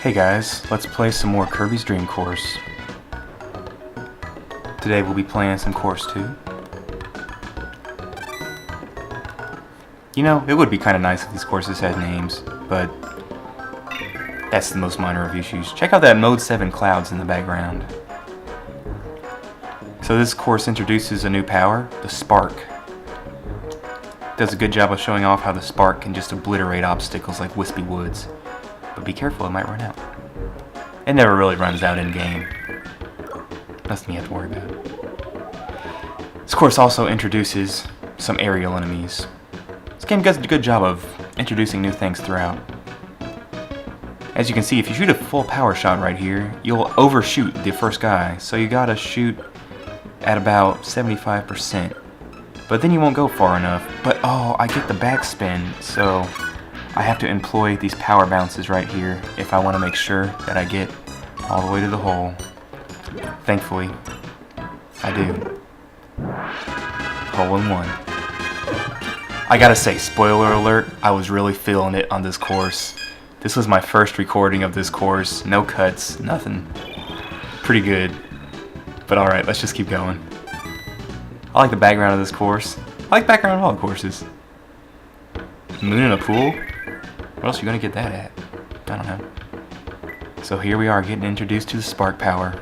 Hey guys, let's play some more Kirby's Dream Course. Today we'll be playing some Course 2. You know, it would be kind of nice if these courses had names, but that's the most minor of issues. Check out that Mode 7 clouds in the background. So this course introduces a new power, the Spark. Does a good job of showing off how the Spark can just obliterate obstacles like wispy woods. But be careful, it might run out. It never really runs out in-game. Nothing you have to worry about. This course also introduces some aerial enemies. This game does a good job of introducing new things throughout. As you can see, if you shoot a full power shot right here, you'll overshoot the first guy. So you gotta shoot at about 75%. But then you won't go far enough. But oh, I get the backspin, so I have to employ these power bounces right here if I want to make sure that I get all the way to the hole. Thankfully, I do. Hole in one. I gotta say, spoiler alert, I was really feeling it on this course. This was my first recording of this course. No cuts, nothing. Pretty good. But alright, let's just keep going. I like the background of this course. I like the background of all the courses. Moon in a pool? Where else are you gonna get that at? I don't know. So here we are getting introduced to the Spark Power.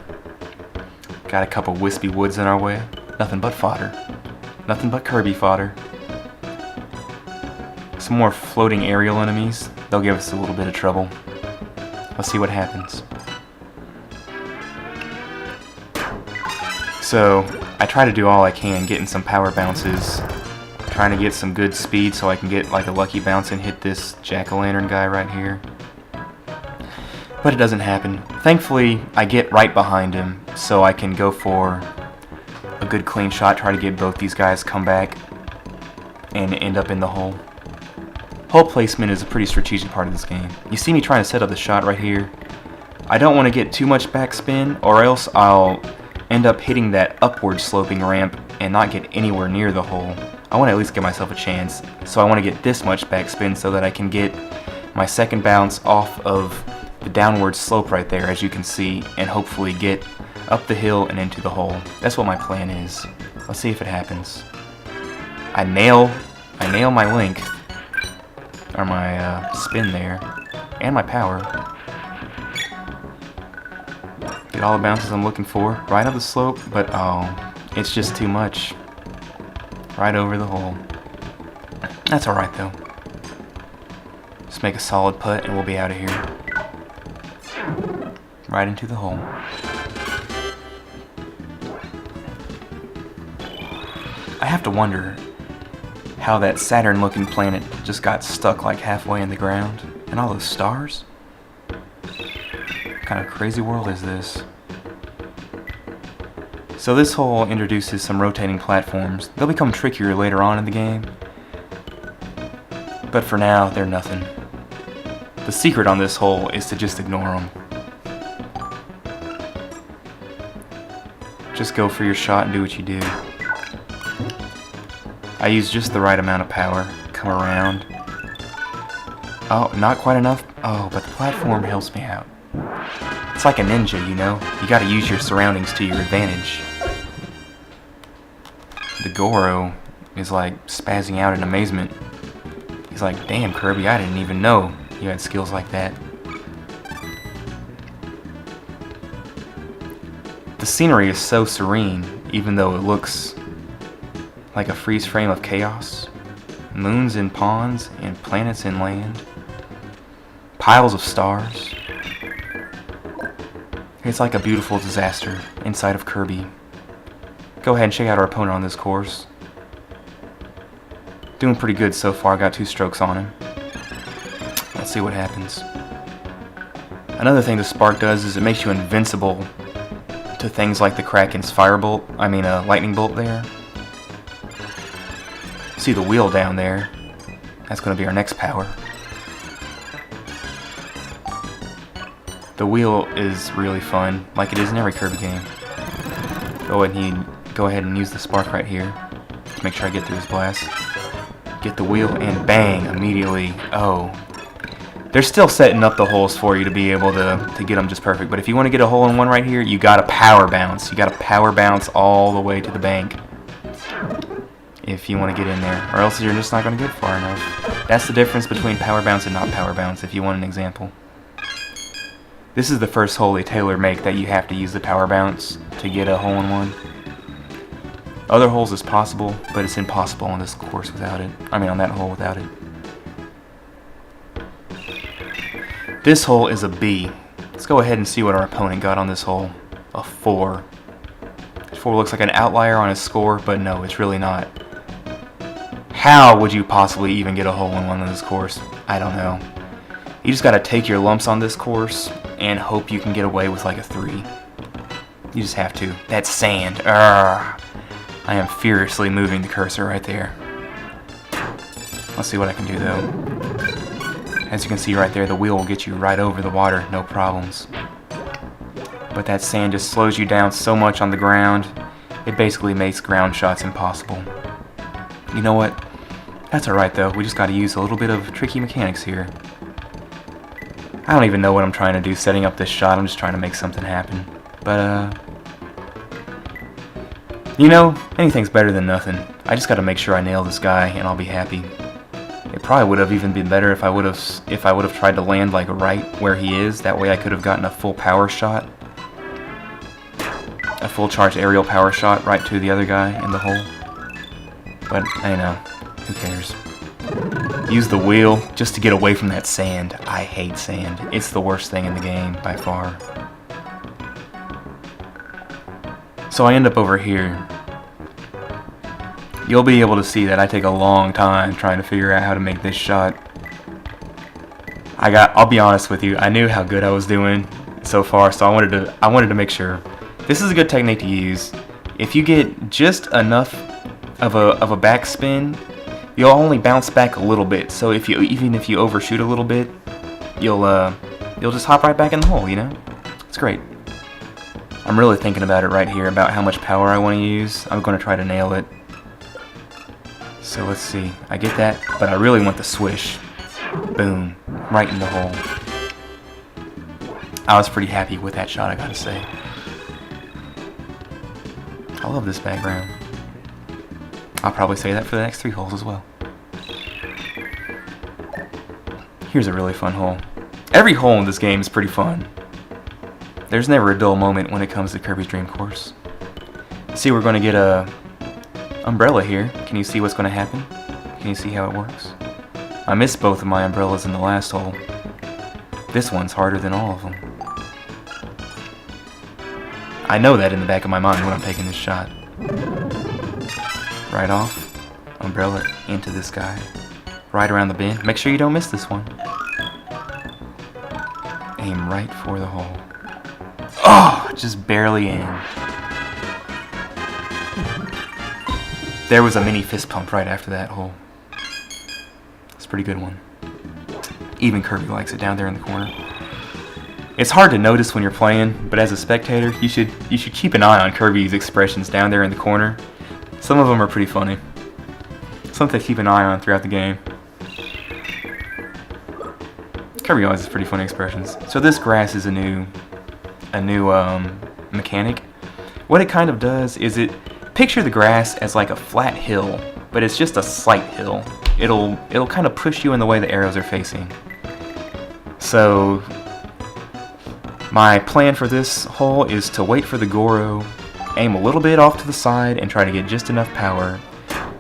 Got a couple wispy woods in our way. Nothing but fodder. Nothing but Kirby fodder. Some more floating aerial enemies. They'll give us a little bit of trouble. Let's see what happens. So I try to do all I can getting some power bounces. Trying to get some good speed so I can get like a lucky bounce and hit this jack-o'-lantern guy right here. But it doesn't happen. Thankfully, I get right behind him so I can go for a good clean shot, try to get both these guys come back and end up in the hole. Hole placement is a pretty strategic part of this game. You see me trying to set up the shot right here. I don't want to get too much backspin or else I'll end up hitting that upward sloping ramp and not get anywhere near the hole. I want to at least give myself a chance, so I want to get this much backspin so that I can get my second bounce off of the downward slope right there, as you can see, and hopefully get up the hill and into the hole. That's what my plan is. Let's see if it happens. I nail my link, or my spin there, and my power. Get all the bounces I'm looking for, right up the slope, but oh, it's just too much. Right over the hole. That's alright though. Just make a solid putt and we'll be out of here. Right into the hole. I have to wonder how that Saturn looking planet just got stuck like halfway in the ground. And all those stars? What kind of crazy world is this? So this hole introduces some rotating platforms. They'll become trickier later on in the game, but for now, they're nothing. The secret on this hole is to just ignore them. Just go for your shot and do what you do. I use just the right amount of power. Come around. Oh, not quite enough? Oh, but the platform helps me out. It's like a ninja, you know? You gotta use your surroundings to your advantage. The Goro is like spazzing out in amazement. He's like, damn Kirby, I didn't even know you had skills like that. The scenery is so serene, even though it looks like a freeze frame of chaos. Moons and ponds and planets and land. Piles of stars. It's like a beautiful disaster inside of Kirby. Go ahead and check out our opponent on this course. Doing pretty good so far, got 2 strokes on him. Let's see what happens. Another thing the Spark does is it makes you invincible to things like the Kraken's lightning bolt there. See the wheel down there? That's going to be our next power. The wheel is really fun, like it is in every Kirby game. Go ahead and use the Spark right here to make sure I get through his blast. Get the wheel and bang, immediately. Oh, They're still setting up the holes for you to be able to get them just perfect. But if you want to get a hole-in-one right here, you got to power bounce. You got to power bounce all the way to the bank if you want to get in there, or else you're just not going to get far enough. That's the difference between power bounce and not power bounce, if you want an example. This is the first hole they tailor-make that you have to use the power bounce to get a hole-in-one. Other holes is possible, but it's impossible on this course without it. I mean, on that hole without it. This hole is a B. Let's go ahead and see what our opponent got on this hole. A 4. 4 looks like an outlier on his score, but no, it's really not. How would you possibly even get a hole-in-one on this course? I don't know. You just gotta take your lumps on this course and hope you can get away with like a 3. You just have to. That's sand. Urgh. I am furiously moving the cursor right there. Let's see what I can do though. As you can see right there, the wheel will get you right over the water, no problems. But that sand just slows you down so much on the ground, it basically makes ground shots impossible. You know what? That's alright though, we just gotta use a little bit of tricky mechanics here. I don't even know what I'm trying to do setting up this shot, I'm just trying to make something happen. But, you know, anything's better than nothing. I just gotta make sure I nail this guy and I'll be happy. It probably would have even been better if I would have tried to land like right where he is. That way I could have gotten a full power shot. A full charge aerial power shot right to the other guy in the hole. But, I know. Who cares? Use the wheel just to get away from that sand. I hate sand. It's the worst thing in the game, by far. So I end up over here. You'll be able to see that I take a long time trying to figure out how to make this shot. I'll be honest with you, I knew how good I was doing so far, so I wanted to make sure. This is a good technique to use. If you get just enough of a backspin, you'll only bounce back a little bit. So even if you overshoot a little bit, you'll just hop right back in the hole, you know? It's great. I'm really thinking about it right here, about how much power I want to use. I'm going to try to nail it. So let's see. I get that, but I really want the swish. Boom. Right in the hole. I was pretty happy with that shot, I gotta say. I love this background. I'll probably say that for the next 3 holes as well. Here's a really fun hole. Every hole in this game is pretty fun. There's never a dull moment when it comes to Kirby's Dream Course. See, we're going to get a umbrella here. Can you see what's going to happen? Can you see how it works? I missed both of my umbrellas in the last hole. This one's harder than all of them. I know that in the back of my mind when I'm taking this shot. Right off, umbrella into this guy. Right around the bend. Make sure you don't miss this one. Aim right for the hole. Oh, just barely in. There was a mini fist pump right after that hole. It's a pretty good one. Even Kirby likes it down there in the corner. It's hard to notice when you're playing, but as a spectator, you should keep an eye on Kirby's expressions down there in the corner. Some of them are pretty funny. Something to keep an eye on throughout the game. Kirby always has pretty funny expressions. So this grass is a new mechanic. What it kind of does is picture the grass as like a flat hill, but it's just a slight hill. It'll kind of push you in the way the arrows are facing. So my plan for this hole is to wait for the Goro, aim a little bit off to the side, and try to get just enough power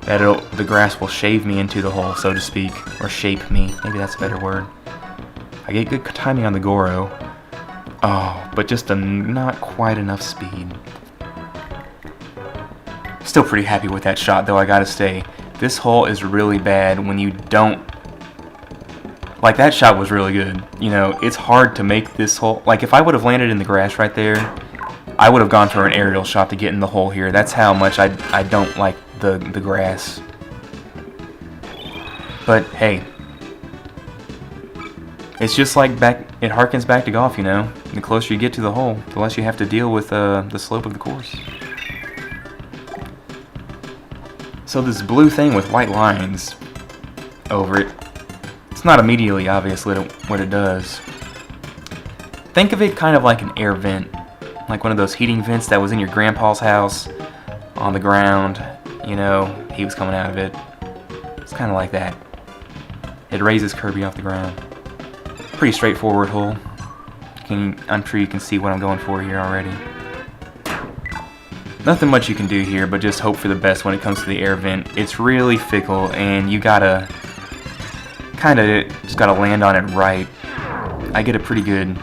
that the grass will shave me into the hole, so to speak, or shape me. Maybe that's a better word. I get good timing on the Goro. Oh, but just not quite enough speed. Still pretty happy with that shot, though, I gotta say. This hole is really bad when you don't... Like, that shot was really good. You know, it's hard to make this hole... Like, if I would have landed in the grass right there, I would have gone for an aerial shot to get in the hole here. That's how much I don't like the grass. But, hey. It's just like it harkens back to golf, you know? The closer you get to the hole, the less you have to deal with the slope of the course. So this blue thing with white lines over it, It's not immediately obvious what it does. Think of it kind of like an air vent. Like one of those heating vents that was in your grandpa's house on the ground. You know, he was coming out of it. It's kind of like that. It raises Kirby off the ground. Pretty straightforward hole. I'm sure you can see what I'm going for here already. Nothing much you can do here, but just hope for the best when it comes to the air vent. It's really fickle, and you gotta just gotta land on it right. I get a pretty good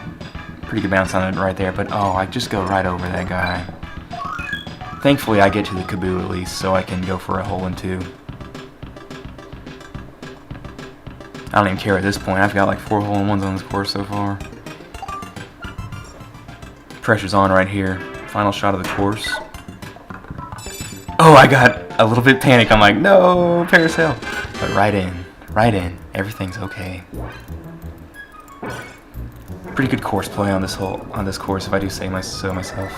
bounce on it right there, but oh, I just go right over that guy. Thankfully, I get to the Kaboo at least, so I can go for a hole in 2. I don't even care at this point. I've got like 4 hole-in-ones on this course so far. Pressure's on right here. Final shot of the course. Oh, I got a little bit panicked. I'm like, no, parasail. But right in. Everything's okay. Pretty good course play on this course, if I do say so myself.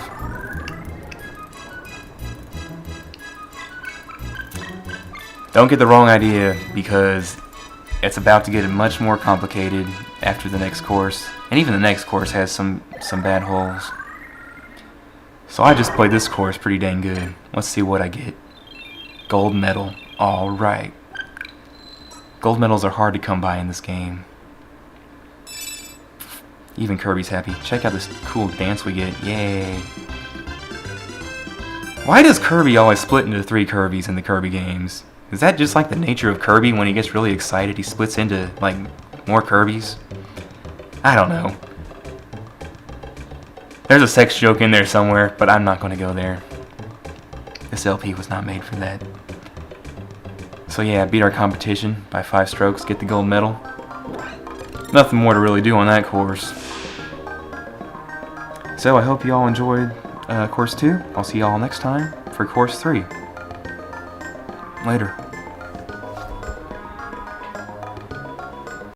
Don't get the wrong idea, because it's about to get much more complicated after the next course, and even the next course has some bad holes. So I just played this course pretty dang good. Let's see what I get. Gold medal. Alright. Gold medals are hard to come by in this game. Even Kirby's happy. Check out this cool dance we get. Yay. Why does Kirby always split into 3 Kirbys in the Kirby games? Is that just like the nature of Kirby? When he gets really excited, he splits into, like, more Kirbys? I don't know. There's a sex joke in there somewhere, but I'm not going to go there. This LP was not made for that. So yeah, beat our competition by 5 strokes, get the gold medal. Nothing more to really do on that course. So I hope you all enjoyed course 2. I'll see you all next time for course 3. Later.